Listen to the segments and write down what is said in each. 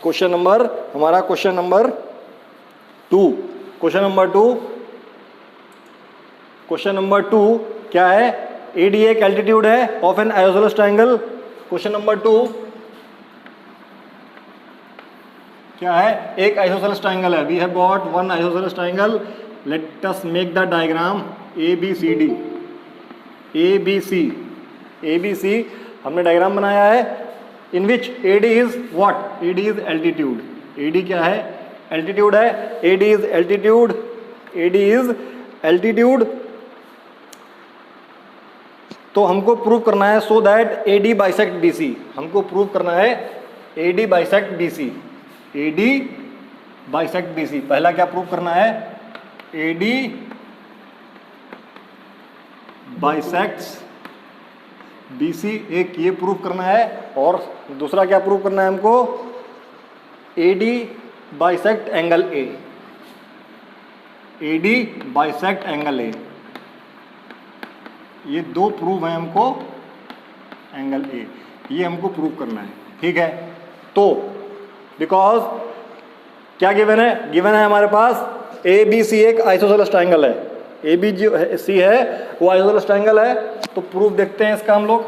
Question number हमारा question number 2। Question number 2 क्या है? AD एक एल्टीट्यूड है of an isosceles triangle. Question number 2 क्या है? एक आइसोसेलेस ट्रायंगल है। We have got one isosceles triangle. Let us make the diagram ABCD। ABC हमने डायग्राम बनाया है in which AD is what? AD is altitude. AD क्या है? Altitude है। AD is altitude. AD is altitude. तो हमको prove करना है so that AD bisect BC। हमको प्रूव करना है AD bisect BC। AD bisect BC। पहला क्या प्रूव करना है? AD बाइसेक्ट्स BC, एक ये प्रूव करना है। और दूसरा क्या प्रूव करना है हमको? AD bisect angle A। AD bisect angle A। ये दो प्रूव है हमको एंगल A, ये हमको प्रूव करना है। ठीक है, तो बिकॉज क्या गिवन है? गिवन है हमारे पास ABC एक आइसोसेलेस ट्रायंगल है। ABC है वो आइसोसेलेस ट्रायंगल है। तो प्रूफ देखते हैं इसका हम लोग।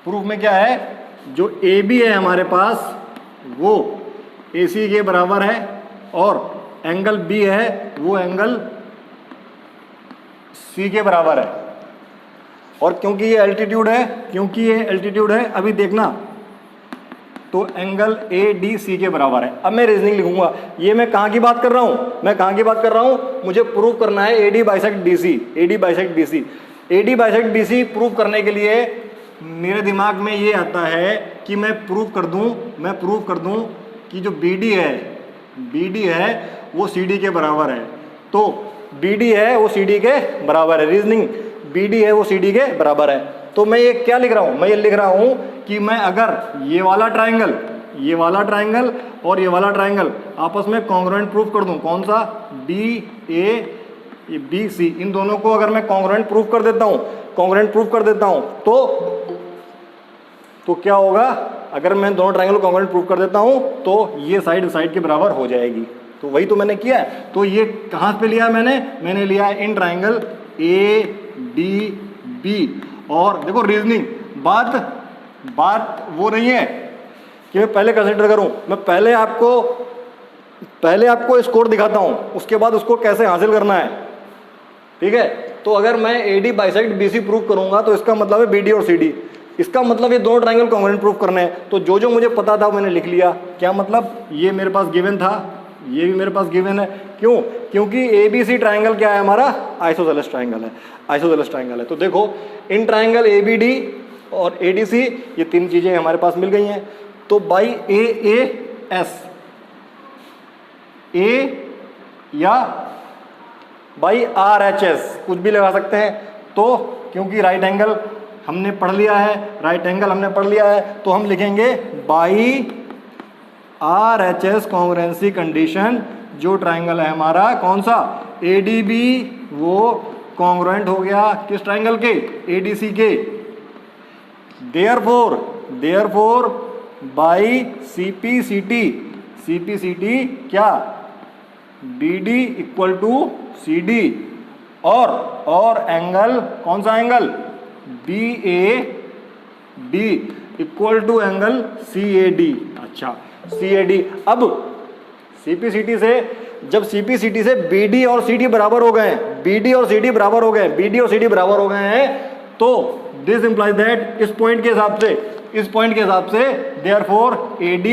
प्रूफ में क्या है? जो AB है हमारे पास वो AC के बराबर है और एंगल B है वो एंगल C के बराबर है। और क्योंकि ये एल्टीट्यूड है, अभी देखना, तो एंगल ADC के बराबर है। अब मैं रीजनिंग लिखूंगा। ये मैं कहाँ की बात कर रहा हूँ? मुझे प्रूव करना है AD bisect BC। AD bisect BC prove करने के लिए मेरे दिमाग में ये आता है कि मैं प्रूव कर दूं कि जो BD है वो CD के बराबर है। तो BD है वो CD के बराबर है। रीजनिंग, BD है वो CD के बराबर है। तो मैं ये क्या लिख रहा हूँ? मैं ये लिख रहा हूँ कि मैं अगर ये वाला ट्रायंगल और ये वाला ट्रायंगल आपस में कॉन्ग्रुएंट प्रूफ कर दूं, कौन सा? BC, इन दोनों को अगर मैं कॉन्ग्रुएंट प्रूफ कर देता हूं, तो क्या होगा? अगर मैं दोनों ट्रायंगल को कॉन्ग्रुएंट प्रूफ कर देता हूं तो ये साइड के बराबर हो जाएगी। तो वही तो मैंने किया है। तो ये कहां पे लिया मैंने लिया है इन ट्रायंगल ADB। और देखो रीजनिंग, बात वो नहीं है कि मैं पहले कंसिडर करूं। मैं पहले आपको स्कोर दिखाता हूं, उसके बाद उसको कैसे हासिल करना है। ठीक है, तो अगर मैं AD बाइसेक्ट BC प्रूव करूंगा तो इसका मतलब है BD और CD। इसका मतलब ये दोनों ट्रायंगल कॉन्ग्रुएंट प्रूव करने हैं। तो जो मुझे पता था मैंने लिख लिया। क्या मतलब? ये मेरे पास गिवन था, ये भी मेरे पास गिवन है। क्यों? क्योंकि ABC ट्रायंगल क्या है हमारा? आइसोसेलेस ट्रायंगल है। तो देखो, इन ट्रायंगल ABD और ADC ये तीन चीजें हमारे पास मिल गई हैं। तो बाई AAS, A या बाई RHS कुछ भी लगा सकते हैं। तो क्योंकि राइट एंगल हमने पढ़ लिया है, तो हम लिखेंगे बाई RHS कॉन्ग्रुएंसी कंडीशन। जो ट्रायंगल है हमारा कौन सा? ADB, वो कॉन्ग्रुएंट हो गया किस ट्रायंगल के? ADC के। देयरफॉर बाई CPCT क्या? BD equal to CD। और एंगल कौन सा angle? BAD equal to angle CAD। अच्छा, CAD। अब CPCT से, जब CPCT से BD और CD बराबर हो गए हैं, तो दिस इंप्लाइज दैट इस पॉइंट के हिसाब से देयरफॉर AD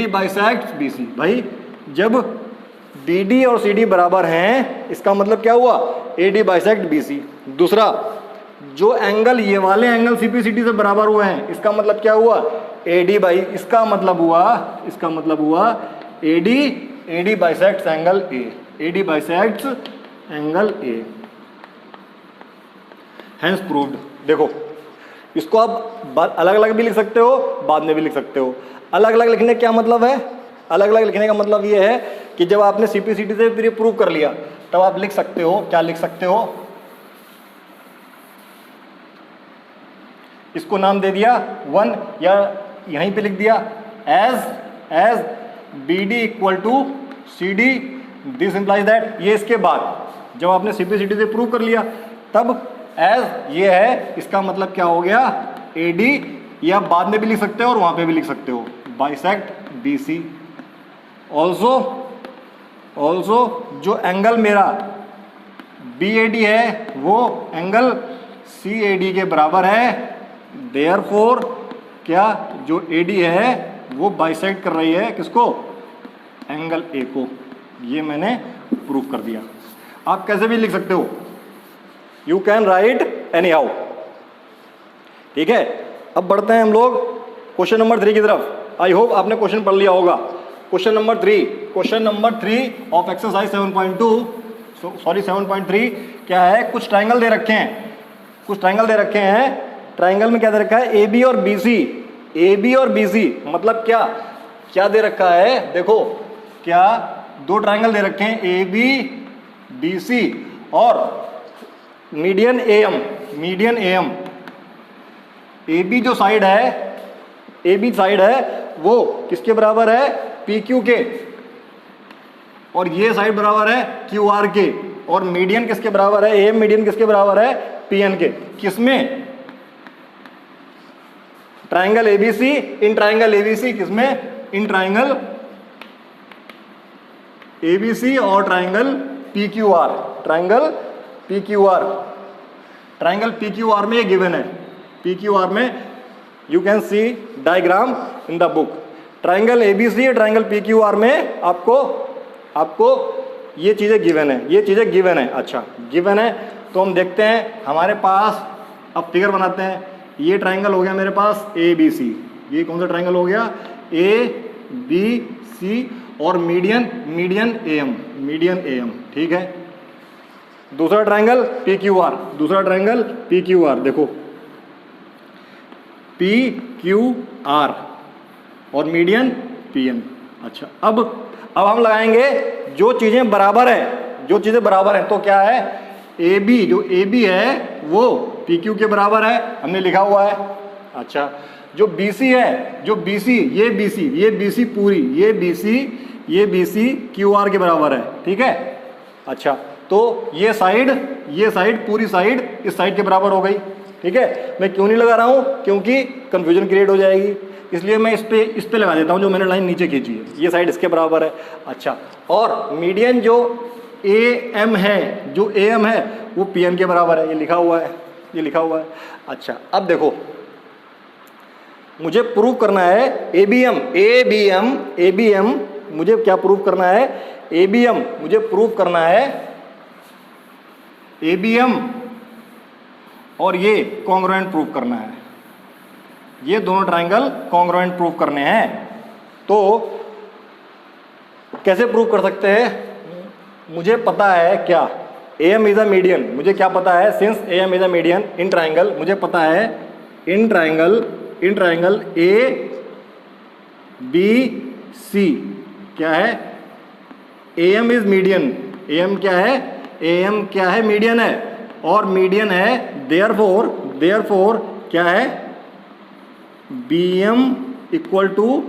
बाइसेक्ट्स BC। भाई जब BD और CD बराबर हैं, इसका मतलब क्या हुआ? AD bisect BC। दूसरा, जो एंगल ये वाले एंगल CPCT से बराबर हुए हैं, इसका मतलब क्या हुआ? इसका मतलब हुआ AD bisects angle A। Hence proved. देखो, इसको आप अलग अलग भी लिख सकते हो, बाद में भी लिख सकते हो। अलग अलग लिखने का क्या मतलब है? अलग अलग लिखने का मतलब ये है कि जब आपने CPCT से फिर प्रूव कर लिया, तब आप लिख सकते हो, क्या लिख सकते हो? इसको नाम दे दिया 1 या यहीं पे लिख दिया as BD equal to CD, this implies that. ये इसके बाद जब आपने सिंप्लिसिटी से प्रूव कर लिया तब एज ये है, इसका मतलब क्या हो गया AD, या बाद में भी लिख सकते हो और वहां पे भी लिख सकते हो बाइसेक्ट BC। ऑल्सो जो एंगल मेरा BAD है वो एंगल CAD के बराबर है, देयरफॉर क्या जो AD है वो बाइसेक्ट कर रही है किसको, एंगल A को। ये मैंने प्रूफ कर दिया। आप कैसे भी लिख सकते हो, you can write any how. ठीक है, अब बढ़ते हैं हम लोग क्वेश्चन नंबर 3 की तरफ। आई होप आपने क्वेश्चन पढ़ लिया होगा। क्वेश्चन नंबर 3 ऑफ एक्सरसाइज 7.3 क्या है, कुछ ट्राइंगल दे रखे हैं, ट्राइंगल में क्या दे रखा है, AB और BC मतलब क्या दे रखा है, देखो क्या दो ट्राइंगल दे रखे हैं AB BC और मीडियन AM। AB जो साइड है, AB साइड है वो किसके बराबर है, PQ के, और ये साइड बराबर है QR के, और मीडियन किसके बराबर है, AM मीडियन किसके बराबर है, PN के। किसमें, triangle ABC in triangle ABC, किसमें, इन ट्राइंगल ABC और ट्राइंगल PQR। ट्राइंगल PQR में ये गिवन है, PQR में you can C diagram in the book. Triangle ABC और ट्राइंगल PQR में आपको ये चीज़ें गिवन है, अच्छा गिवन है। तो हम देखते हैं हमारे पास, अब फिगर बनाते हैं। ये ट्राइंगल हो गया मेरे पास ABC, ये कौन सा ट्राइंगल हो गया, ABC और मीडियन AM, ठीक है। दूसरा ट्राइंगल PQR, देखो PQR और मीडियन PN। अच्छा, अब हम लगाएंगे जो चीज़ें बराबर हैं, तो क्या है, AB जो AB है वो PQ के बराबर है, हमने लिखा हुआ है। अच्छा, जो BC है, ये BC पूरी, ये BC QR के बराबर है, ठीक है। अच्छा, तो ये साइड पूरी साइड इस साइड के बराबर हो गई, ठीक है। मैं क्यों नहीं लगा रहा हूँ, क्योंकि कंफ्यूजन क्रिएट हो जाएगी, इसलिए मैं इस पे लगा देता हूँ जो मैंने लाइन नीचे खींची है, ये साइड इसके बराबर है। अच्छा, और मीडियन जो AM है वो PN के बराबर है, ये लिखा हुआ है। अच्छा, अब देखो मुझे प्रूव करना है ABM, मुझे क्या प्रूव करना है, ABM मुझे प्रूव करना है, ABM और ये कॉन्ग्रुएंट प्रूव करना है, ये दोनों ट्राइंगल कॉन्ग्रुएंट प्रूव करने हैं। तो कैसे प्रूव कर सकते हैं, मुझे पता है क्या, AM इज अ मीडियन, मुझे क्या पता है, since AM is a median in triangle, मुझे पता है इन ट्राइंगल ABC क्या है, AM इज मीडियन, AM क्या है, मीडियन है, और मीडियन है, देयरफॉर क्या है, BM इक्वल टू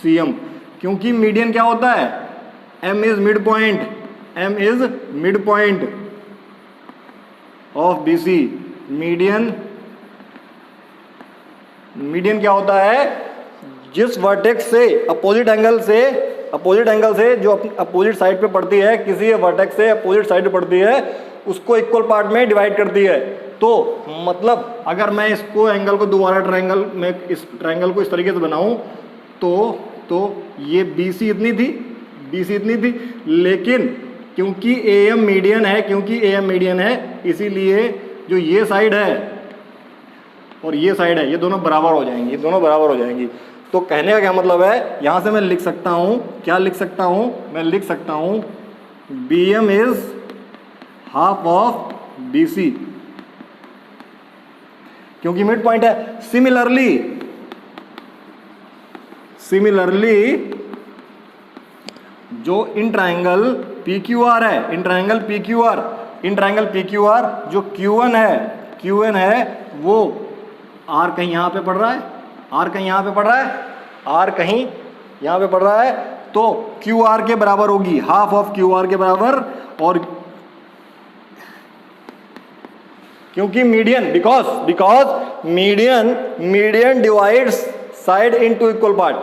CM, क्योंकि मीडियन क्या होता है, M is mid point of BC। Median क्या होता है, जिस वर्टेक्स से अपोजिट एंगल से जो अपोजिट साइड पे पड़ती है, किसी वर्टेक्स से अपोजिट साइड पे पड़ती है, उसको इक्वल पार्ट में डिवाइड करती है। तो मतलब अगर मैं इसको एंगल को दोबारा ट्राइंगल में, इस ट्राइंगल को इस तरीके से बनाऊं तो ये BC इतनी थी, लेकिन क्योंकि AM मीडियन है, इसीलिए जो ये साइड है और ये साइड है, ये दोनों बराबर हो जाएंगी। तो कहने का क्या मतलब है, यहां से मैं लिख सकता हूं, मैं लिख सकता हूं BM is half of BC, क्योंकि मिड पॉइंट है। सिमिलरली जो इन ट्राइंगल PQR है, इन ट्राइंगल PQR जो Q1 है वो आर कहीं यहाँ पे पड़ रहा है, आर कहीं यहाँ पे पड़ रहा है, आर कहीं यहाँ पे पड़ रहा है, तो क्यू आर के बराबर होगी, हाफ ऑफ क्यू आर के बराबर। और क्योंकि median, because median divides side into equal part.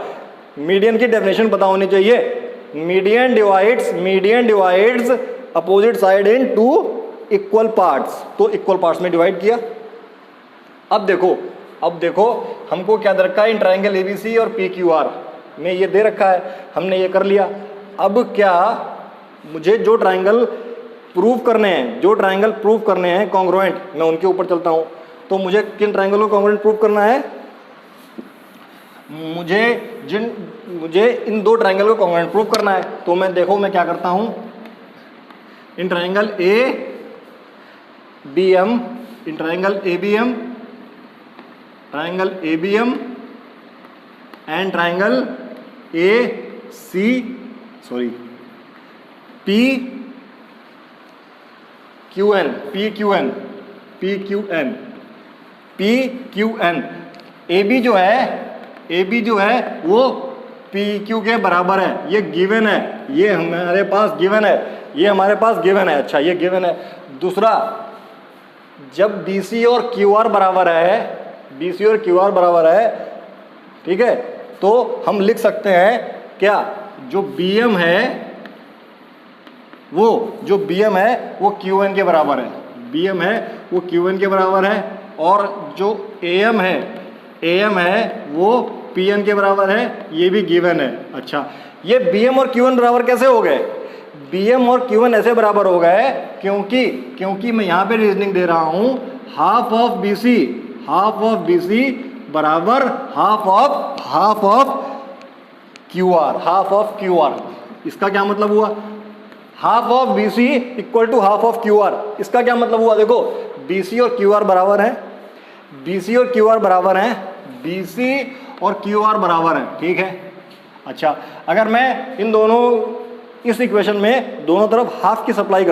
Median की डेफिनेशन पता होनी चाहिए। Median divides opposite side into equal parts, तो इक्वल पार्ट्स में डिवाइड किया। अब देखो हमको क्या दे रखा है, इन ट्राइंगल एबीसी और पी क्यू आर में ये दे रखा है, हमने ये कर लिया। अब क्या मुझे जो ट्राइंगल प्रूव करने हैं कॉन्ग्रुएंट, मैं उनके ऊपर चलता हूं। तो मुझे किन ट्राइंगल को कॉन्ग्रुएंट प्रूव करना है, मुझे इन दो ट्राइंगल को कॉन्ग्रुएंट प्रूव करना है। तो मैं देखो मैं क्या करता हूं, in triangle A B M, in triangle A B M and triangle A C P Q N, A B जो है वो पी क्यू के बराबर है, ये गिवन है, ये हमारे पास गिवन है, अच्छा ये गिवन है। दूसरा, जब बी सी और क्यू आर बराबर है, ठीक है, तो हम लिख सकते हैं क्या, जो बी एम है वो क्यू एन के बराबर है, और जो ए एम है वो पी एन के बराबर है, ये भी गिवन है। अच्छा, ये बी एम और क्यू एन बराबर कैसे हो गए, बी एम और क्यू एन ऐसे बराबर हो गए क्योंकि मैं यहाँ पे रीजनिंग दे रहा हूँ, हाफ ऑफ बी सी बराबर हाफ ऑफ क्यू आर। इसका क्या मतलब हुआ, half of B C equal to half of Q R. इसका क्या मतलब हुआ, देखो बी सी और क्यू आर बराबर है, ठीक है। अच्छा, अगर मैं इन दोनों, इस इक्वेशन में दोनों तरफ हाफ की सप्लाई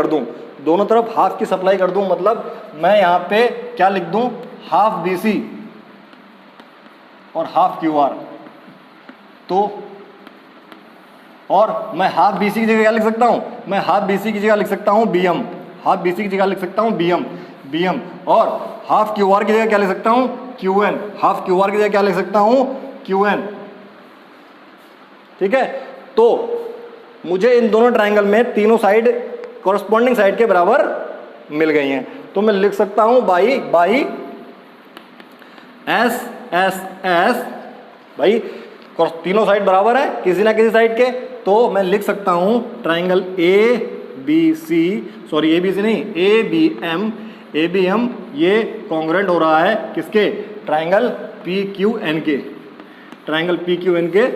कर दूं, मतलब मैं यहाँ पे क्या लिख दूं, हाफ बी सी और हाफ क्यू आर। तो और मैं हाफ बी सी की जगह क्या लिख सकता हूँ, लिख सकता हूँ बी एम, और हाफ क्यू आर की जगह क्या लिख सकता हूँ, क्यू एन, ठीक है। तो मुझे इन दोनों ट्राइंगल में तीनों साइड कॉरस्पॉन्डिंग साइड के बराबर मिल गई हैं, तो मैं लिख सकता हूँ बाई एस, भाई तीनों साइड बराबर है किसी ना किसी साइड के, तो मैं लिख सकता हूँ ट्राइंगल ए बी एम ये कॉन्ग्रुएंट हो रहा है किसके, ट्राइंगल पी क्यू एन के,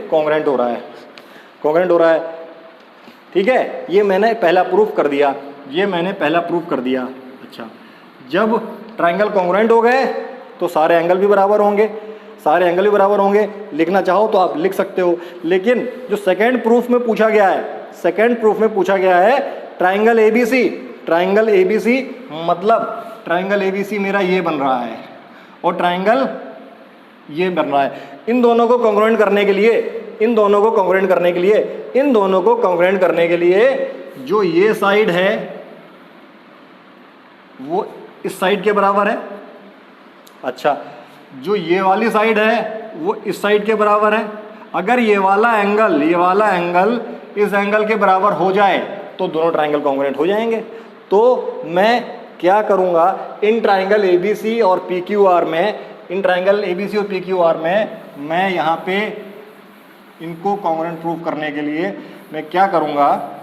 कॉन्ग्रुएंट हो रहा है, ठीक है। ये मैंने पहला प्रूफ कर दिया, अच्छा, जब ट्राइंगल कॉन्ग्रुएंट हो गए तो सारे एंगल भी बराबर होंगे, लिखना चाहो तो आप लिख सकते हो। लेकिन जो सेकंड प्रूफ में पूछा गया है ट्राइंगल एबीसी, मतलब ट्राइंगल एबीसी मेरा ये बन रहा है और ट्राइंगल ये बन रहा है। इन दोनों को कॉन्ग्रुएंट करने के लिए जो ये साइड है वो इस साइड के बराबर है, अच्छा, जो ये वाली साइड है वो इस साइड के बराबर है। अगर ये वाला एंगल इस एंगल के बराबर हो जाए तो दोनों ट्राइंगल कॉन्ग्रुएंट हो जाएंगे। तो मैं क्या करूँगा, इन ट्राइंगल एबीसी और पीक्यूआर में, मैं यहाँ पे इनको कॉन्ग्रुएंट प्रूव करने के लिए मैं क्या करूँगा,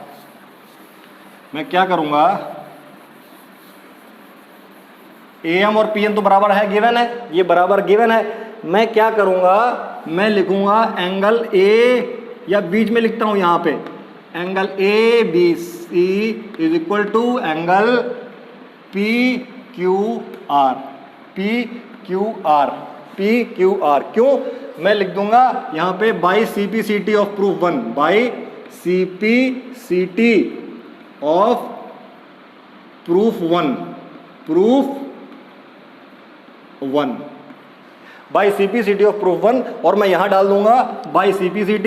एम और पीएम तो बराबर है, गिवन है, ये बराबर गिवन है। मैं क्या करूँगा, मैं लिखूँगा एंगल ए, या बीच में लिखता हूँ यहाँ पे, angle A B C is equal to angle P Q R. क्यों, मैं लिख दूंगा यहाँ पे by C P C T of proof 1, by C P C T of proof 1, by CPCT of proof 1, और मैं यहाँ डाल दूंगा बाई CPCT,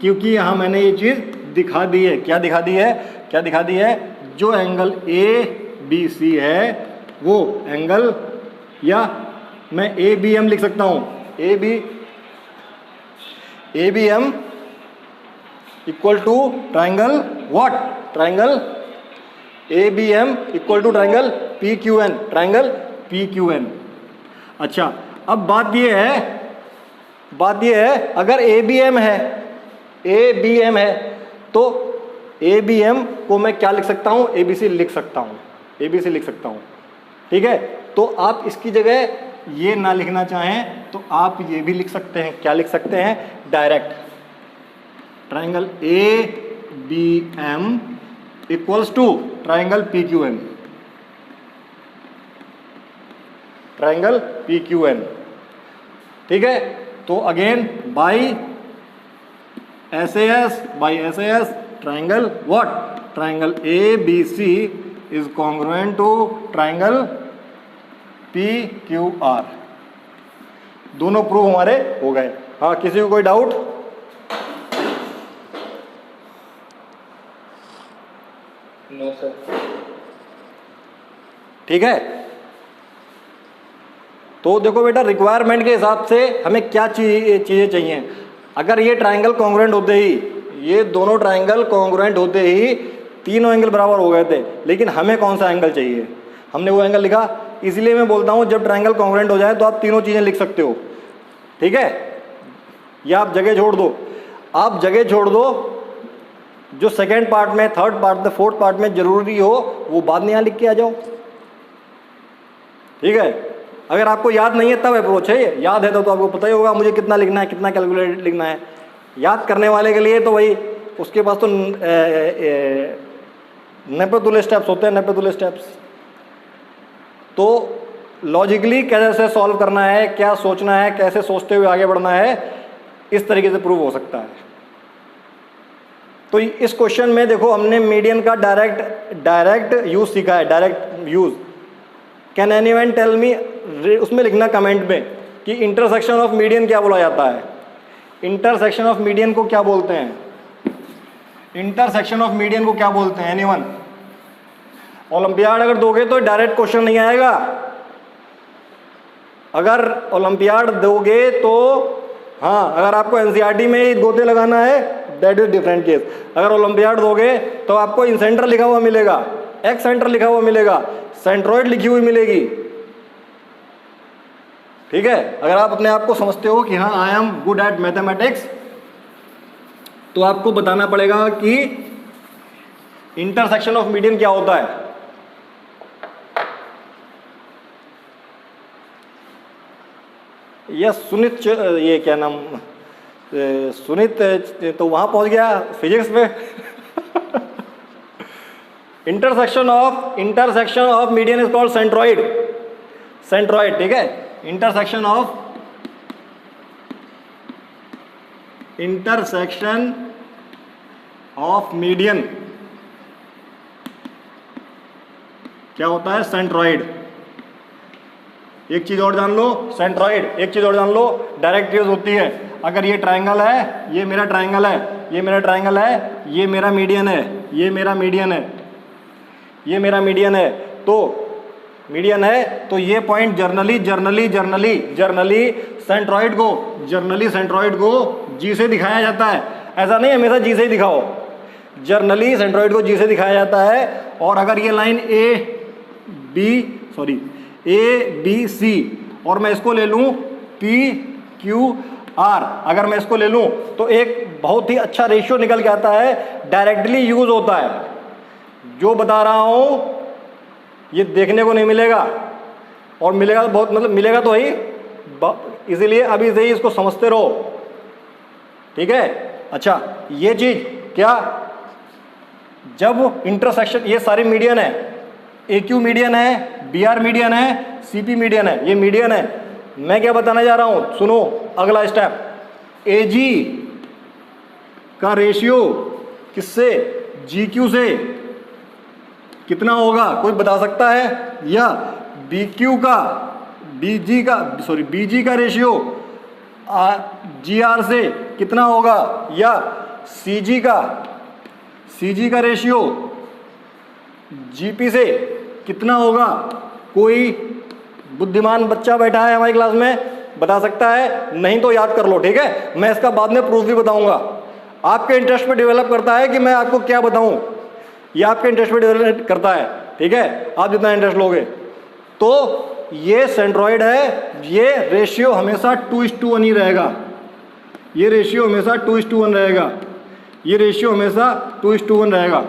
क्योंकि यहाँ मैंने ये चीज़ दिखा दी है। क्या दिखा दी है? क्या दिखा दी है? जो एंगल ABC है वो एंगल, या मैं ABM लिख सकता हूँ, ABM equal to triangle what? Triangle ABM equal to triangle PQN, triangle PQN। अच्छा, अब बात ये है अगर ABM है तो ABM को मैं क्या लिख सकता हूँ? ABC लिख सकता हूँ। ठीक है, तो आप इसकी जगह ये ना लिखना चाहें तो आप ये भी लिख सकते हैं। क्या लिख सकते हैं? Direct triangle ABM equals to triangle PQN, triangle PQN। ठीक है, तो again by SAS triangle what? Triangle ABC is congruent to triangle PQR। दोनों प्रूफ हमारे हो गए। हाँ, किसी को कोई डाउट? No sir. ठीक है, तो देखो बेटा, रिक्वायरमेंट के हिसाब से हमें क्या चीज़ें चाहिए। अगर ये ट्राइंगल कॉन्ग्रुएंट होते ही, ये दोनों ट्राइंगल कॉन्ग्रुएंट होते ही तीनों एंगल बराबर हो गए थे, लेकिन हमें कौन सा एंगल चाहिए? हमने वो एंगल लिखा। इसलिए मैं बोलता हूँ जब ट्राइंगल कॉन्ग्रुएंट हो जाए तो आप तीनों चीज़ें लिख सकते हो। ठीक है, या आप जगह छोड़ दो, जो सेकेंड पार्ट में, थर्ड पार्ट में, फोर्थ पार्ट में जरूरी हो वो बाद में यहाँ लिख के आ जाओ। ठीक है, अगर आपको याद नहीं है तब अप्रोच है, याद है तो आपको पता ही होगा मुझे कितना लिखना है, कितना कैलकुलेट लिखना है। याद करने वाले के लिए तो भाई उसके पास तो 90 तुले स्टेप्स होते हैं, 90 तुले स्टेप्स। तो लॉजिकली कैसे सॉल्व करना है, क्या सोचना है, कैसे सोचते हुए आगे बढ़ना है, इस तरीके से प्रूव हो सकता है। तो इस क्वेश्चन में देखो हमने मीडियन का डायरेक्ट यूज सीखा है, direct use. Can anyone tell me, उसमें लिखना कमेंट में कि इंटरसेक्शन ऑफ मीडियन क्या बोला जाता है। इंटरसेक्शन ऑफ मीडियन को क्या बोलते हैं? इंटरसेक्शन ऑफ मीडियन को क्या बोलते हैं? एनीवन? ओलंपियाड अगर दोगे तो डायरेक्ट क्वेश्चन नहीं आएगा। अगर ओलंपियाड दोगे तो हाँ, अगर आपको एनसीईआरटी में ही गोते लगाना है दैट इज डिफरेंट केस। अगर ओलंपियाड दोगे तो आपको इन सेंटर लिखा हुआ मिलेगा, एक्स सेंटर लिखा हुआ मिलेगा, सेंट्रोइड लिखी हुई मिलेगी। ठीक है, अगर आप अपने आप को समझते हो कि हाँ I am good at mathematics, तो आपको बताना पड़ेगा कि इंटरसेक्शन ऑफ मीडियन क्या होता है। यस सुनित, ये क्या नाम, सुनित तो वहां पहुंच गया फिजिक्स में। Intersection of median is called centroid. ठीक है, इंटरसेक्शन ऑफ मीडियन क्या होता है? सेंट्रोइड। एक चीज और जान लो, सेंट्रोइड। एक चीज और जान लो, डायरेक्ट यूज होती है। अगर ये ट्राइंगल है, ये मेरा ट्राइंगल है, ये मेरा ट्राइंगल है, ये मेरा मीडियन है, ये मेरा मीडियन है, ये मेरा मीडियन है, तो मीडियन है तो ये पॉइंट जर्नली सेंट्रोइड को जी से दिखाया जाता है। ऐसा नहीं हमेशा जी से ही दिखाओ, जर्नली सेंट्रोइड को जी से दिखाया जाता है। और अगर ये लाइन ABC और मैं इसको ले लूं PQR, अगर मैं इसको ले लूं तो एक बहुत ही अच्छा रेशियो निकल के आता है, डायरेक्टली यूज होता है। जो बता रहा हूं ये देखने को नहीं मिलेगा, और मिलेगा तो बहुत, मतलब मिलेगा तो ही, इसीलिए अभी से ही इसको समझते रहो। ठीक है, अच्छा ये चीज क्या, जब इंटरसेक्शन, ये सारी मीडियन है, AQ मीडियन है, BR मीडियन है, CP मीडियन है, ये मीडियन है। मैं क्या बताने जा रहा हूं, सुनो अगला स्टेप। AG का रेशियो किससे? GQ से कितना होगा, कोई बता सकता है? या BQ बीजी का रेशियो GR से कितना होगा, या CG का रेशियो GP से कितना होगा। कोई बुद्धिमान बच्चा बैठा है हमारी क्लास में, बता सकता है? नहीं तो याद कर लो, ठीक है। मैं इसका बाद में प्रूफ भी बताऊंगा। आपके इंटरेस्ट पे डेवलप करता है कि मैं आपको क्या बताऊं, ये आपके इंटरेस्ट पे डेवलप करता है, ठीक है। आप जितना इंटरेस्ट लोगे। तो ये सेंट्रॉइड है, ये रेशियो हमेशा 2:1 ही रहेगा। ये रेशियो हमेशा 2:1 रहेगा। ये रेशियो हमेशा 2:1 रहेगा।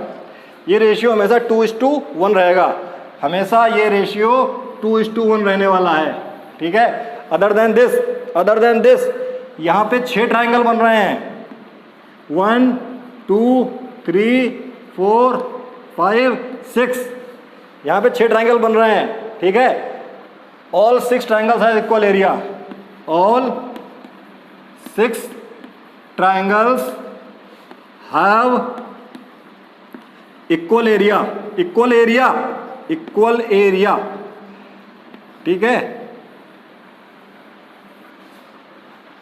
ये रेशियो हमेशा 2:1 रहेगा। हमेशा ये रेशियो 2:1 रहने वाला है, ठीक है। अदर देन दिस यहाँ पे 6 ट्राइंगल बन रहे हैं। 1 2 3 4 5 6, यहाँ पे 6 ट्राइंगल बन रहे हैं, ठीक है। All 6 triangles have equal area. All 6 triangles have equal area, ठीक है।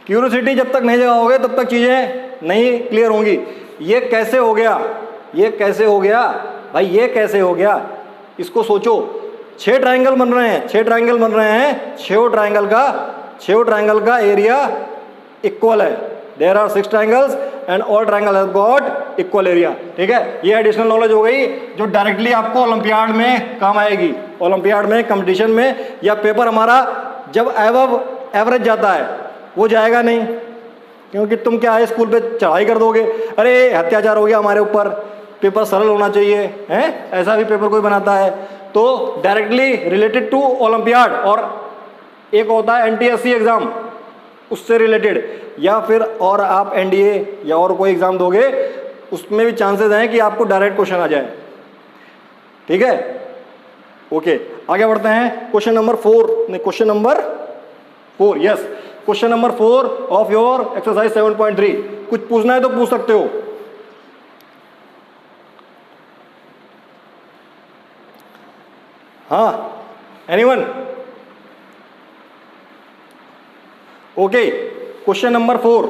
क्यूरियोसिटी जब तक नहीं जगाओगे तब तक चीजें नहीं क्लियर होंगी। ये कैसे हो गया भाई, ये कैसे हो गया, इसको सोचो। 6 ट्राइंगल बन रहे हैं, 6 ट्राइंगल का एरिया इक्वल है। There are 6 triangles and all triangle have got equal area, ठीक है। ये एडिशनल नॉलेज हो गई जो डायरेक्टली आपको ओलंपियाड में काम आएगी। ओलंपियाड में, कंपटीशन में, या पेपर हमारा जब एवरेज जाता है वो जाएगा नहीं, क्योंकि तुम क्या है स्कूल पे चढ़ाई कर दोगे, अरे अत्याचार हो गया हमारे ऊपर, पेपर सरल होना चाहिए, हैं, ऐसा भी पेपर कोई बनाता है। तो डायरेक्टली रिलेटेड टू ओलंपियाड, और एक होता है NTSC एग्जाम, उससे रिलेटेड, या फिर और आप NDA या और कोई एग्जाम दोगे, उसमें भी चांसेस हैं कि आपको डायरेक्ट क्वेश्चन आ जाए, ठीक है। ओके, आगे बढ़ते हैं। Question number 4 yes, question number 4 of your exercise 7.3। कुछ पूछना है तो पूछ सकते हो। हाँ, एनीवन? ओके, क्वेश्चन नंबर 4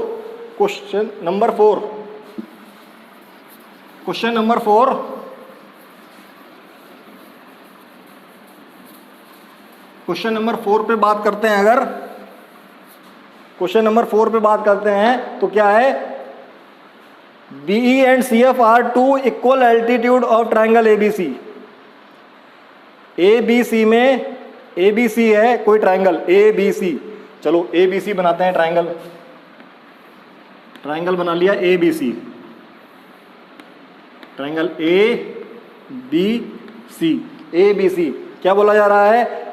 पे बात करते हैं। अगर क्वेश्चन नंबर 4 पे बात करते हैं तो क्या है, BE and CF are 2 equal altitude of triangle ABC। ABC में ABC है कोई ट्राइंगल ABC, चलो ABC बनाते हैं। ट्राइंगल बना लिया ABC, ट्राइंगल ABC। क्या बोला जा रहा है,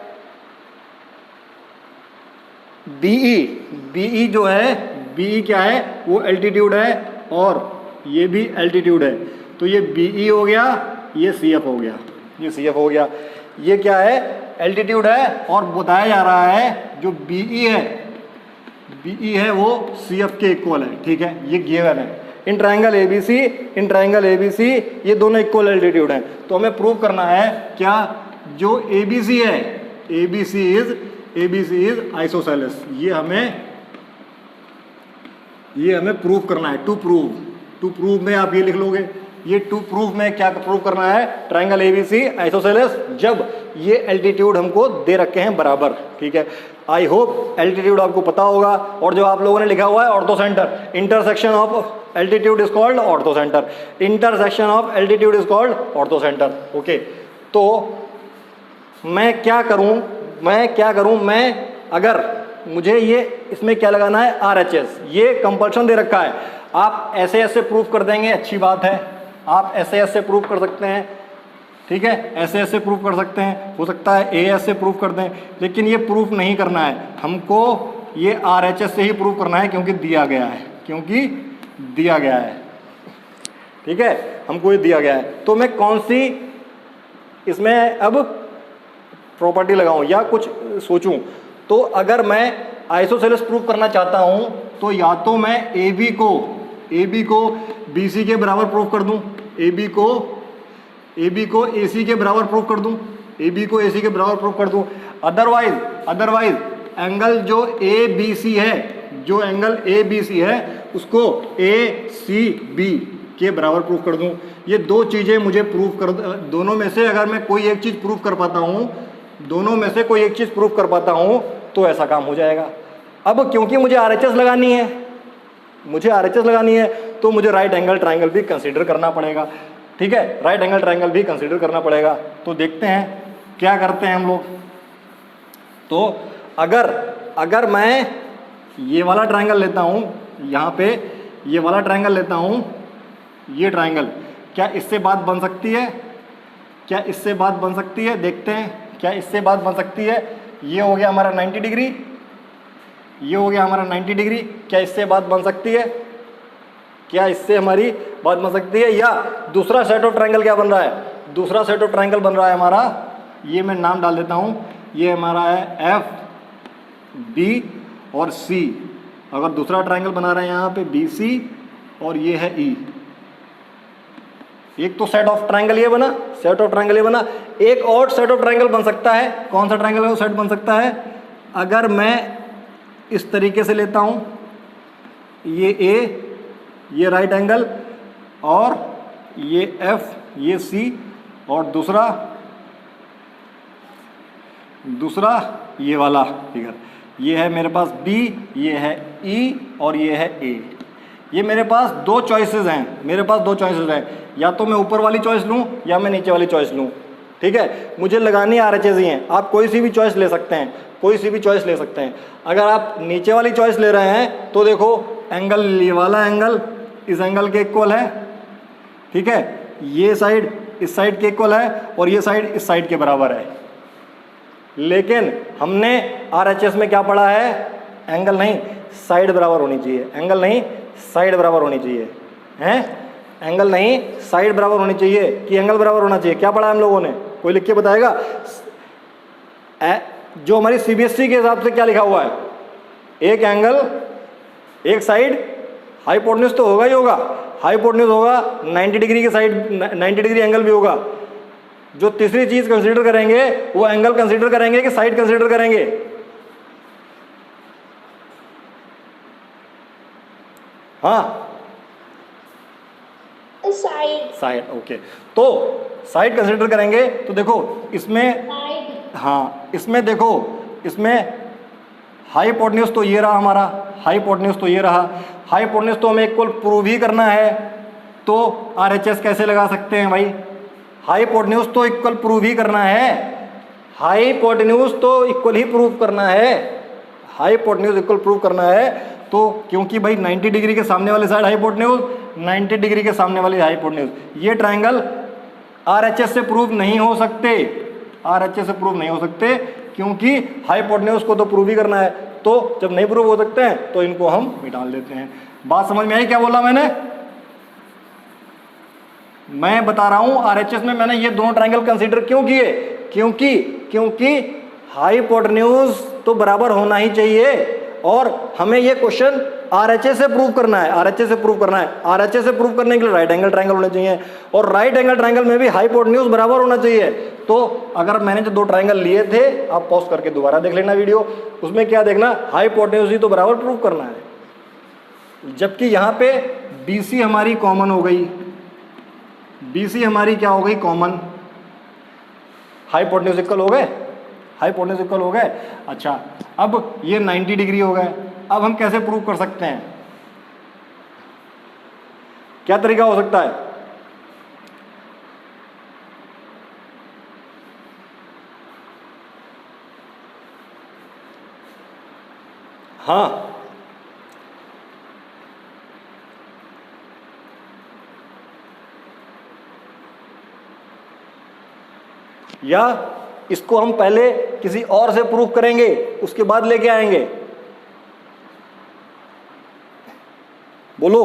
BE जो है, BE क्या है, वो एल्टीट्यूड है और ये भी एल्टीट्यूड है। तो ये BE हो गया, ये CF हो गया, ये क्या है, एल्टीट्यूड है। और बताया जा रहा है जो BE है वो CF के इक्वल है, ठीक है। ये गिवन है। इन ट्राइंगल ABC ये दोनों इक्वल एल्टीट्यूड हैं। तो हमें प्रूव करना है क्या, जो ABC है, ABC इज आइसोसेलेस। ये हमें प्रूव करना है। टू प्रूव में आप ये लिख लोगे, ये टू प्रूव में क्या प्रूव करना है, ट्राइंगल ABC आइसोसेलेस, जब ये एल्टीट्यूड हमको दे रखे हैं बराबर, ठीक है। आई होप एल्टीट्यूड आपको पता होगा। और जो आप लोगों ने लिखा हुआ है ortho centre, intersection of altitude is called ortho centre, okay. तो मैं क्या करूं, अगर मुझे ये इसमें क्या लगाना है, RHS, ये कंपल्शन दे रखा है। आप ऐसे प्रूव कर देंगे, अच्छी बात है, आप ऐसे प्रूव कर सकते हैं, ठीक है, ऐसे प्रूव कर सकते हैं, हो सकता है AS से प्रूव कर दें, लेकिन ये प्रूफ नहीं करना है हमको, ये RHS से ही प्रूव करना है, क्योंकि दिया गया है, ठीक है, हमको ये दिया गया है। तो मैं कौन सी इसमें अब प्रॉपर्टी लगाऊं या कुछ सोचूं। तो अगर मैं आइसोसेलेस प्रूव करना चाहता हूं तो या तो मैं AB को BC के बराबर प्रूव कर दूं, AB को AC के बराबर प्रूव कर दूं, ए बी को ए सी के बराबर प्रूफ कर दूं। अदरवाइज एंगल जो ए बी सी है, जो एंगल ए बी सी है उसको ए सी बी के बराबर प्रूफ कर दूं। ये दो चीज़ें मुझे प्रूफ कर, दोनों में से अगर मैं कोई एक चीज़ प्रूफ कर पाता हूँ, दोनों में से कोई एक चीज़ प्रूफ कर पाता हूँ तो ऐसा काम हो जाएगा। अब क्योंकि मुझे RHS लगानी है, मुझे RHS लगानी है तो मुझे राइट एंगल ट्राइंगल भी कंसीडर करना पड़ेगा। ठीक है, राइट एंगल ट्राइंगल भी कंसीडर करना पड़ेगा। तो देखते हैं क्या करते हैं हम लोग। तो अगर मैं ये वाला ट्राइंगल लेता हूँ, यहाँ पे ये वाला ट्राइंगल लेता हूँ, ये ट्राइंगल, क्या इससे बात बन सकती है? क्या इससे बात बन सकती है? देखते हैं क्या इससे बात बन सकती है। ये हो गया हमारा 90 डिग्री, ये हो गया हमारा 90 डिग्री। क्या इससे बात बन सकती है? क्या इससे हमारी बात बन सकती है? या दूसरा सेट ऑफ ट्राइंगल क्या बन रहा है? दूसरा सेट ऑफ ट्राइंगल बन रहा है हमारा, ये मैं नाम डाल देता हूँ, ये हमारा है एफ बी और सी। अगर दूसरा ट्राइंगल बना रहे हैं यहाँ पे बी सी और ये है ई। एक तो सेट ऑफ ट्राइंगल ये बना, सेट ऑफ ट्राइंगल ये बना। एक और सेट ऑफ ट्राइंगल बन सकता है। कौन सा ट्राइंगल है वो सेट बन सकता है? अगर मैं इस तरीके से लेता हूँ, ये ए, ये राइट एंगल और ये एफ, ये सी और दूसरा ये वाला फिगर, ये है मेरे पास बी, ये है ई और ये है ए। ये मेरे पास दो चॉइसेस हैं, मेरे पास दो चॉइसेस हैं, या तो मैं ऊपर वाली चॉइस लूँ या मैं नीचे वाली चॉइस लूँ। ठीक है, मुझे लगानी RHS ही हैं। आप कोई सी भी चॉइस ले सकते हैं, कोई सी भी चॉइस ले सकते हैं। अगर आप नीचे वाली चॉइस ले रहे हैं तो देखो एंगल, ये वाला एंगल इस एंगल के इक्वल है। ठीक है, ये साइड इस साइड के इक्वल है और ये साइड इस साइड के बराबर है। लेकिन हमने RHS में क्या पढ़ा है? एंगल नहीं साइड बराबर होनी चाहिए, एंगल नहीं साइड बराबर होनी चाहिए, हैं? एंगल नहीं साइड बराबर होनी चाहिए कि एंगल बराबर होना चाहिए। क्या पढ़ा है हम लोगों ने? कोई लिख के बताएगा? जो हमारी CBSE के हिसाब से क्या लिखा हुआ है? एक एंगल, एक साइड, हाइपोटेन्यूज तो होगा ही होगा, हाइपोटेन्यूज होगा, 90 डिग्री के साइड 90 डिग्री एंगल भी होगा। जो तीसरी चीज कंसीडर करेंगे वो एंगल कंसीडर करेंगे कि साइड कंसीडर करेंगे? हाँ, साइड। ओके, तो साइड कंसीडर करेंगे। तो देखो इसमें, हाँ इसमें देखो, इसमें हाइपोटेन्यूज तो ये रहा हमारा, हाइपोटेन्यूज तो ये रहा। हाइपोटेन्यूज तो हमें इक्वल प्रूव ही करना है, तो RHS कैसे लगा सकते हैं भाई? हाइपोटेन्यूज तो इक्वल प्रूव ही करना है, हाइपोटेन्यूज तो इक्वल ही प्रूव करना है, हाइपोटेन्यूज इक्वल प्रूव करना है। तो क्योंकि भाई 90 डिग्री के सामने वाले साइड हाइपोटेन्यूज, 90 डिग्री के सामने वाली हाइपोटेन्यूज, ये ट्राइंगल RHS से प्रूव नहीं हो सकते, RHS से प्रूव नहीं हो सकते क्योंकि हाइपोटेन्यूज को तो प्रूव ही करना है। तो जब नहीं प्रूव हो सकते हैं तो इनको हम मिटाल देते हैं। बात समझ में आई क्या बोला मैंने? मैं बता रहा हूं RHS में मैंने ये दोनों ट्राइंगल कंसीडर क्यों किए? क्योंकि हाइपोटेन्यूज तो बराबर होना ही चाहिए और हमें ये क्वेश्चन RHS से प्रूव करना है, RHS से प्रूव करना है। RHS से प्रूव करने के लिए राइट एंगल ट्राइंगल होने चाहिए और राइट एंगल ट्राइंगल में भी हाइपोटेन्यूज बराबर होना चाहिए। तो अगर मैंने जो दो ट्राइंगल लिए थे, आप पॉज करके दोबारा देख लेना वीडियो, उसमें क्या देखना, हाइपोटेन्यूज ही तो बराबर प्रूव करना है। जबकि यहाँ पे BC हमारी कॉमन हो गई, BC हमारी क्या हो गई? कॉमन। हाइपोटेन्यूज इक्वल हो गए, हाइपोटेन्यूज इक्वल हो गए। अच्छा, अब ये 90 डिग्री हो गए। अब हम कैसे प्रूव कर सकते हैं? क्या तरीका हो सकता है? हाँ, या इसको हम पहले किसी और से प्रूफ करेंगे, उसके बाद लेके आएंगे। बोलो।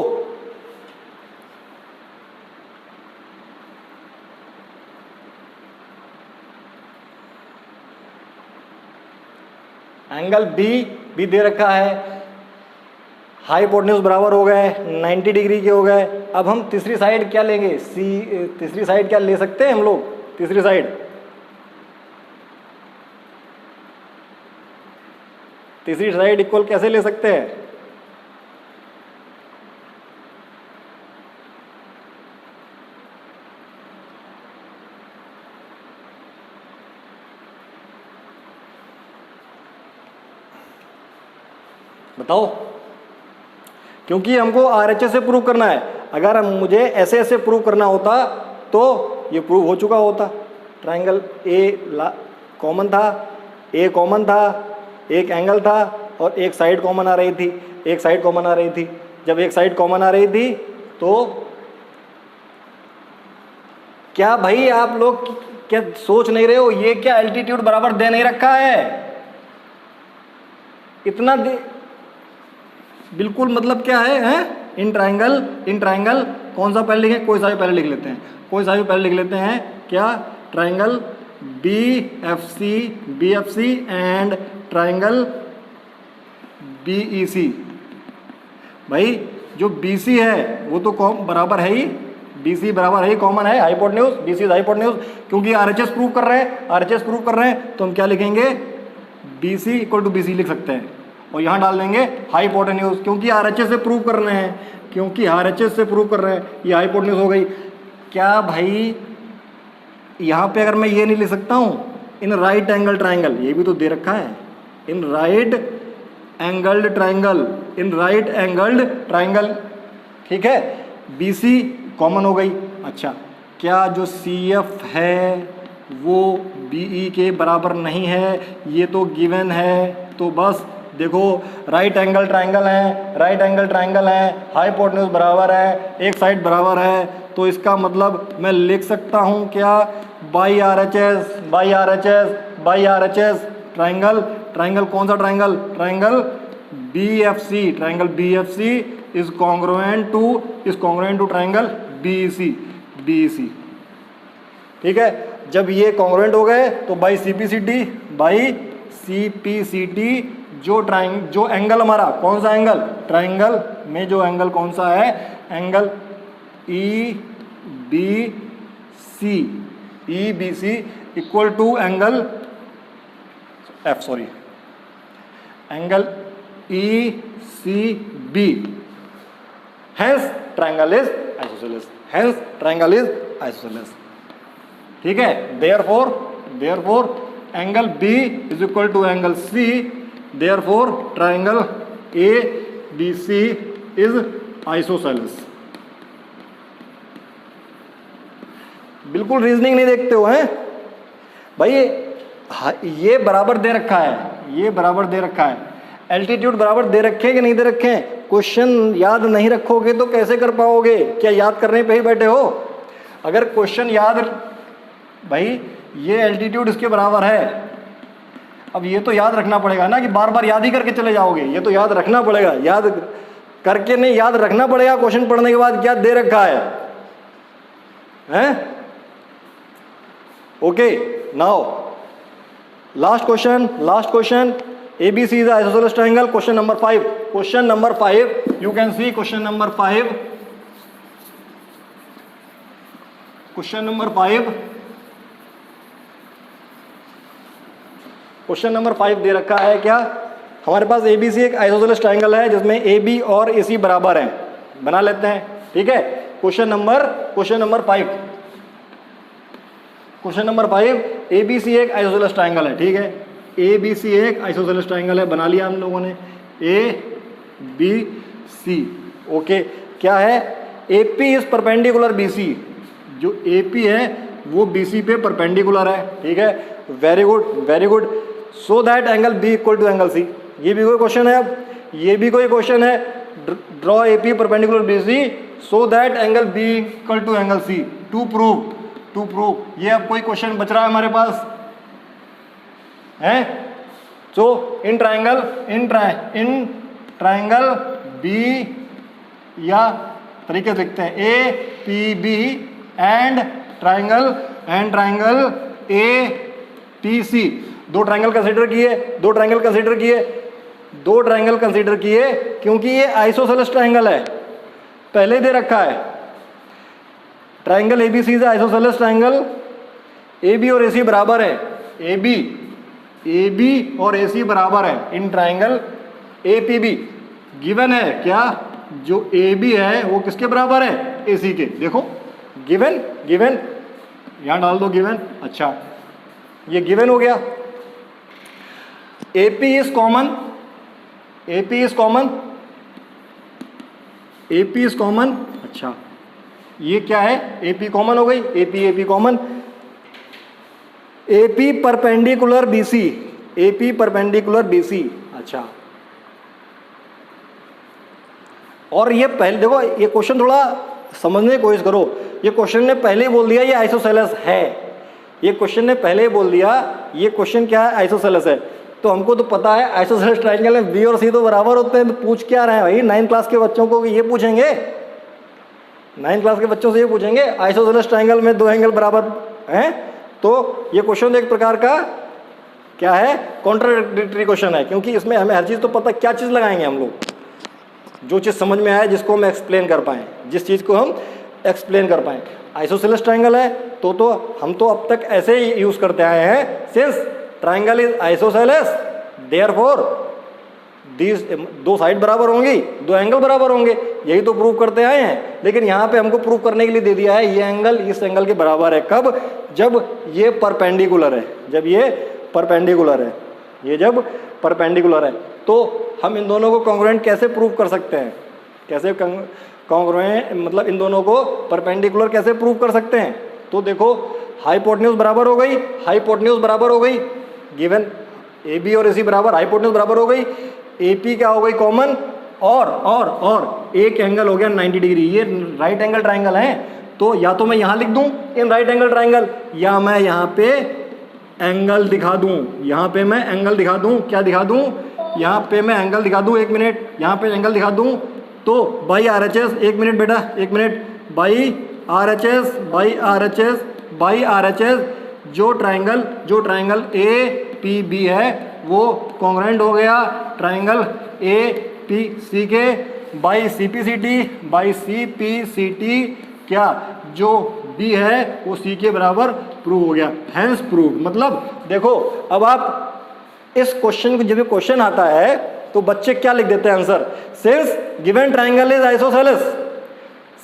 एंगल बी दे रखा है, हाइपोटेन्यूज बराबर हो गए, 90 डिग्री के हो गए। अब हम तीसरी साइड क्या लेंगे? तीसरी साइड क्या ले सकते हैं हम लोग? तीसरी साइड तीसरी साइड इक्वल कैसे ले सकते हैं? बताओ। क्योंकि हमको आरएचएस से प्रूव करना है। अगर मुझे ऐसे ऐसे प्रूव करना होता तो ये प्रूव हो चुका होता। ट्राइंगल ए कॉमन था, ए कॉमन था, एक एंगल था और एक साइड कॉमन आ रही थी, एक साइड कॉमन आ रही थी। जब एक साइड कॉमन आ रही थी तो क्या भाई आप लोग क्या सोच नहीं रहे हो? ये क्या एल्टीट्यूड बराबर दे नहीं रखा है? इतना बिल्कुल मतलब क्या है, इन ट्राइंगल कौन सा पहले लिखें? कोई सा भी पहले लिख लेते हैं, कोई सा भी पहले लिख लेते हैं। क्या? Triangle B F C and triangle BEC। भाई जो BC है वो तो बराबर है ही, BC बराबर है ही, कॉमन है, हाइपोटेन्यूज, BC इज हाइपोटेन्यूज। क्योंकि RHS प्रूव कर रहे हैं, RHS प्रूव कर रहे हैं तो हम क्या लिखेंगे? BC इक्वल टू BC लिख सकते हैं और यहाँ डाल देंगे हाइपोटेन्यूज, क्योंकि RHS से प्रूव कर रहे हैं, क्योंकि RHS से प्रूव कर रहे हैं, ये हाइपोटेन्यूज हो गई। क्या भाई यहाँ पे अगर मैं ये नहीं लिख सकता हूँ इन राइट एंगल ट्राइंगल? ये भी तो दे रखा है, in right angled triangle, in right angled triangle, ठीक है। BC कॉमन हो गई। अच्छा, क्या जो CF है वो BE के बराबर नहीं है? ये तो गिवन है। तो बस देखो, राइट एंगल ट्राइंगल है, राइट एंगल ट्राइंगल है, हाइपोटेन्यूज बराबर है, एक साइड बराबर है, तो इसका मतलब मैं लिख सकता हूँ क्या? बाई RHS ट्राइंगल, ट्राइंगल कौन सा triangle? Triangle BFC, triangle BFC is congruent to triangle BEC, ठीक है। जब ये कॉन्ग्रुएंट हो गए तो बाई CPCT जो एंगल हमारा कौन सा एंगल? ट्राइंगल में जो एंगल कौन सा है? Angle EBC equal to angle angle ECB। Hence triangle is isosceles, ठीक है। Therefore angle B is equal to angle C, therefore triangle ABC is isosceles. बिल्कुल रीजनिंग नहीं देखते हो हैं भाई। ये बराबर दे रखा है, ये बराबर दे रखा है, एल्टीट्यूड बराबर दे रखे कि नहीं दे रखे हैं? क्वेश्चन याद नहीं रखोगे तो कैसे कर पाओगे? क्या याद करने पे ही बैठे हो? अगर क्वेश्चन याद, भाई ये एल्टीट्यूड इसके बराबर है, अब ये तो याद रखना पड़ेगा ना कि बार बार याद ही करके चले जाओगे। ये तो याद रखना पड़ेगा, याद करके नहीं, याद रखना पड़ेगा क्वेश्चन पढ़ने के बाद क्या दे रखा है, हैं? Okay, now last question ABC is isosceles triangle. Question number 5. You can see question number 5. Question number 5 दे रखा है क्या? हमारे पास ABC एक आइसोसेलेस ट्राइंगल है जिसमें AB और AC बराबर हैं, बना लेते हैं, ठीक है। क्वेश्चन नंबर 5 ABC एक आइसोसेलेस ट्राइंगल है, ठीक है। ABC एक आइसोसेलेस ट्राइंगल है, बना लिया हम लोगों ने, ABC, ओके। क्या है? AP इज परपेंडिकुलर BC, जो AP है वो BC पे परपेंडिकुलर है, ठीक है। Very good. So that angle B equal to angle C, ये भी कोई क्वेश्चन है। अब ये भी कोई क्वेश्चन है, draw AP perpendicular BC so that angle B equal to angle C to prove. ये अब कोई क्वेश्चन बच रहा है हमारे पास है? सो इन ट्राइंगल B, या तरीके से लिखते हैं APB एंड ट्राइंगल APC। दो ट्राइंगल कंसीडर किए क्योंकि ये आइसोसेलेस ट्राइंगल है, पहले दे रखा है। Triangle ABC is isosceles triangle, AB और AC बराबर है। AB ए बी और ए सी बराबर है in triangle A P B. Given है क्या, जो ए बी है वो किसके बराबर है, ए सी के। देखो गिवन, गिवन यहां डाल दो गिवन। अच्छा ये गिवन हो गया। A P is common, A P is common, A P is common. अच्छा ये क्या है, ए पी कॉमन हो गई, A P common. A P perpendicular B C, A P perpendicular B C. अच्छा और ये पहले देखो, ये क्वेश्चन थोड़ा समझने की कोशिश करो। ये क्वेश्चन ने पहले ही बोल दिया ये आइसोसेलेस है, ये क्वेश्चन ने पहले ही बोल दिया ये क्वेश्चन क्या है, आइसोसेलेस है। तो हमको तो पता है आइसोसेलेस ट्राइंगल में बी और सी तो बराबर होते हैं, तो पूछ क्या रहे हैं भाई, 9th क्लास के बच्चों को ये पूछेंगे, 9th क्लास के बच्चों से ये पूछेंगे आइसोसेलेस ट्राइंगल में दो एंगल बराबर हैं। तो ये क्वेश्चन एक प्रकार का क्या है, कॉन्ट्राडिक्टरी क्वेश्चन है, क्योंकि इसमें हमें हर चीज़ तो पता, क्या चीज़ लगाएंगे हम लोग, जो चीज़ समझ में आए, जिसको हम एक्सप्लेन कर पाएँ, जिस चीज़ को हम एक्सप्लेन कर पाएँ। आइसोसेलेस ट्राइंगल है तो हम तो अब तक ऐसे ही यूज़ करते आए हैं, since triangle is isosceles therefore these, दो साइड बराबर होंगी, दो एंगल बराबर होंगे, यही तो प्रूव करते आए हैं। लेकिन यहाँ पे हमको प्रूव करने के लिए दे दिया है ये एंगल इस एंगल के बराबर है, कब, जब ये परपेंडिकुलर है, जब ये परपेंडिकुलर है, ये जब परपेंडिकुलर है। तो हम इन दोनों को कॉन्ग्रुएंट कैसे प्रूव कर सकते हैं, कैसे कॉन्ग्रुएंट मतलब इन दोनों को परपेंडिकुलर कैसे प्रूव कर सकते हैं। तो देखो हाइपोटेन्यूज बराबर हो गई, हाइपोटेन्यूज बराबर हो गई, गिवन ए बी और ए सी बराबर, हाइपोटेन्यूज बराबर हो गई, ए पी क्या हो गई कॉमन, और एक एंगल हो गया 90 डिग्री। ये राइट एंगल ट्राइंगल है, तो या तो मैं यहाँ लिख दूँ इन राइट एंगल ट्राइंगल, या मैं यहाँ पे एंगल दिखा दूँ, यहाँ पे मैं एंगल दिखा दूँ, क्या दिखा दूँ, यहाँ पे मैं एंगल दिखा दूँ, एक मिनट, यहाँ पे एंगल दिखा दूँ। तो बाई आर एच एस, एक मिनट बेटा, एक minute, by R H S, by R H S, by R H S, जो ट्राइंगल ए पी बी है वो कॉन्ग्रुएंट हो गया ट्राइंगल ए पी सी के, by C P C T, by C P C T, क्या जो B है वो सी के बराबर प्रूव हो गया, हैंस प्रूव। मतलब देखो अब आप इस क्वेश्चन को, जब ये क्वेश्चन आता है तो बच्चे क्या लिख देते हैं answer, since given triangle is isosceles,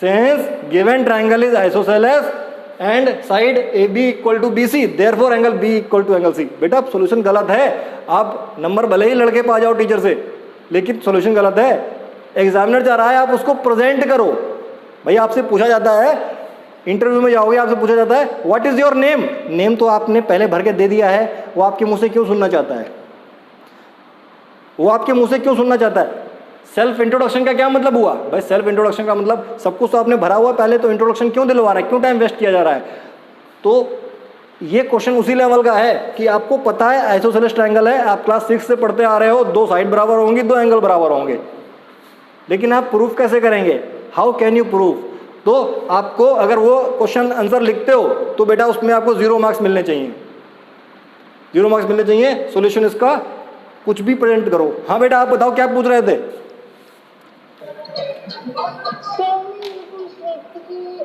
since given triangle is isosceles and side A B equal to B C, therefore angle B equal to angle C. बेटा सोल्यूशन गलत है, आप नंबर भले ही लड़के पा जाओ टीचर से, लेकिन सोल्यूशन गलत है। एग्जामिनर चाह रहा है आप उसको प्रेजेंट करो। भाई आपसे पूछा जाता है, इंटरव्यू में जाओगे आपसे पूछा जाता है what is your name, name तो आपने पहले भर के दे दिया है, वो आपके मुंह से क्यों सुनना चाहता है, वो आपके मुंह से क्यों सुनना चाहता है। सेल्फ इंट्रोडक्शन का क्या मतलब हुआ भाई, सेल्फ इंट्रोडक्शन का मतलब सब कुछ तो आपने भरा हुआ पहले, तो इंट्रोडक्शन क्यों दिलवा रहा है, क्यों टाइम वेस्ट किया जा रहा है। तो ये क्वेश्चन उसी लेवल का है कि आपको पता है आइसोसेलेस ट्रायंगल है, आप क्लास 6 से पढ़ते आ रहे हो, दो साइड बराबर होंगी, दो एंगल बराबर होंगे, लेकिन आप प्रूफ कैसे करेंगे, हाउ कैन यू प्रूफ। तो आपको अगर वो क्वेश्चन आंसर लिखते हो तो बेटा उसमें आपको 0 मार्क्स मिलने चाहिए, 0 मार्क्स मिलने चाहिए। सोल्यूशन इसका कुछ भी प्रेजेंट करो। हाँ बेटा आप बताओ क्या पूछ रहे थे।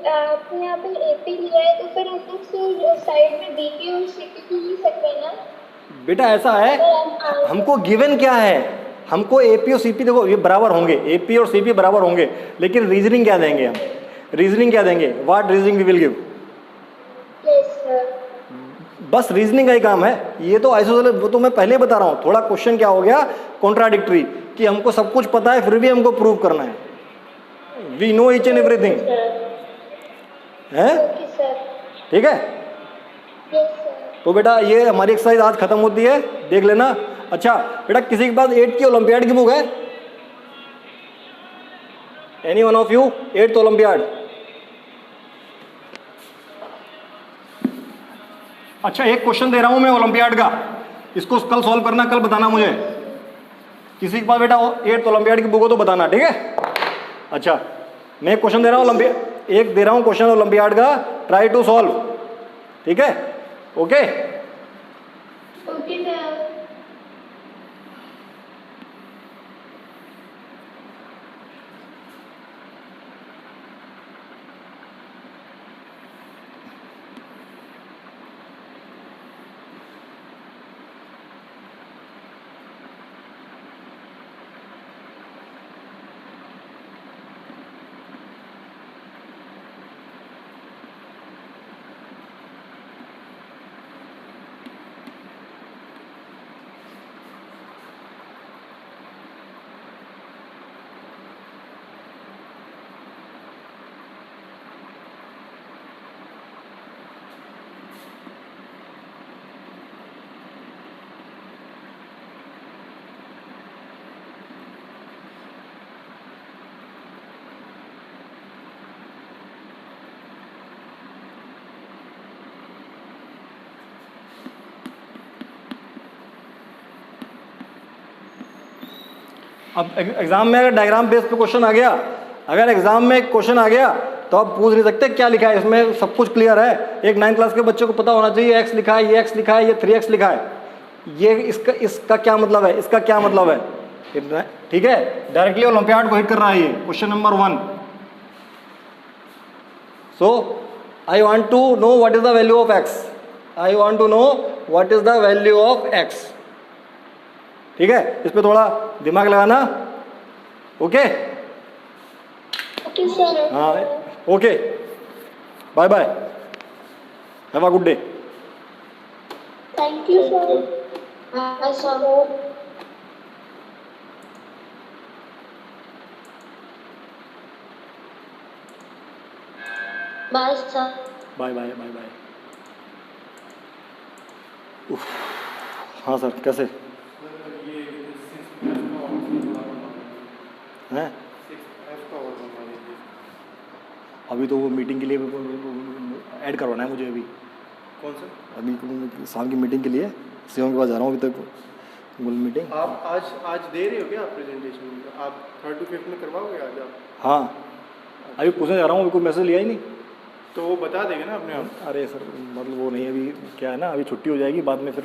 आपने यहाँ पे एपी लिया है तो फिर हम साइड में बीपी और सीपी ले सकते हैं ना। बेटा ऐसा है, हमको गिवन क्या है, हमको एपी और सीपी देखो ये बराबर होंगे, एपी और सीपी बराबर होंगे, लेकिन रीजनिंग क्या देंगे हम, रीजनिंग क्या देंगे, what reasoning we will give. बस रीजनिंग का ही काम है। ये तो आइसोसेलेस, वो तो मैं पहले बता रहा हूँ, थोड़ा क्वेश्चन क्या हो गया कॉन्ट्राडिक्टरी, कि हमको सब कुछ पता है फिर भी हमको प्रूव करना है, we know each and everything है, ठीक है। तो बेटा ये हमारी एक्सरसाइज आज खत्म होती है, देख लेना। अच्छा बेटा किसी के पास 8th की ओलंपियाड की बुक है, any one of you 8th olympiad. अच्छा एक क्वेश्चन दे रहा हूं मैं ओलंपियाड का, इसको कल सॉल्व करना, कल बताना मुझे। किसी के पास बेटा 8th ओलंपियाड की बुक हो तो बताना, ठीक है। अच्छा मैं एक क्वेश्चन दे रहा हूं, एक दे रहा हूं क्वेश्चन ओलंपियाड का, ट्राई टू सॉल्व, ठीक है। Okay okay sir. अब एग्जाम में अगर डायग्राम बेस पे क्वेश्चन आ गया, अगर एग्जाम में क्वेश्चन आ गया तो आप पूछ नहीं सकते क्या लिखा है इसमें, सब कुछ क्लियर है। एक 9th क्लास के बच्चे को पता होना चाहिए एक्स लिखा है, ये एक्स लिखा है, ये 3x लिखा है, ये इसका क्या मतलब है, इसका क्या मतलब है, ठीक है। डायरेक्टली ओलंपियाड को हिट कर रहा है ये question number 1। So I want to know what is the value of X, I want to know what is the value of X, ठीक है। इस पे थोड़ा दिमाग लगाना, ओके। Okay sir. हाँ okay, bye bye, have a good day. Thank you sir. हाँ sir. Bye sir. Bye bye bye bye. हाँ सर, कैसे हैं? अभी तो वो मीटिंग के लिए ऐड करवाना है मुझे अभी। कौन सा? अभी शाम की मीटिंग के लिए सीएम के पास जा रहा हूँ अभी तक, गोल मीटिंग। आप आज दे रहे हो क्या आप प्रेजेंटेशन? आप 3rd to 5th में करवाओगे आज आप? हाँ अभी पूछने जा रहा हूँ, अभी कोई मैसेज लिया ही नहीं। तो वो बता देंगे ना अपने आप। अरे सर मतलब वो नहीं, अभी क्या है ना, अभी छुट्टी हो जाएगी बाद में फिर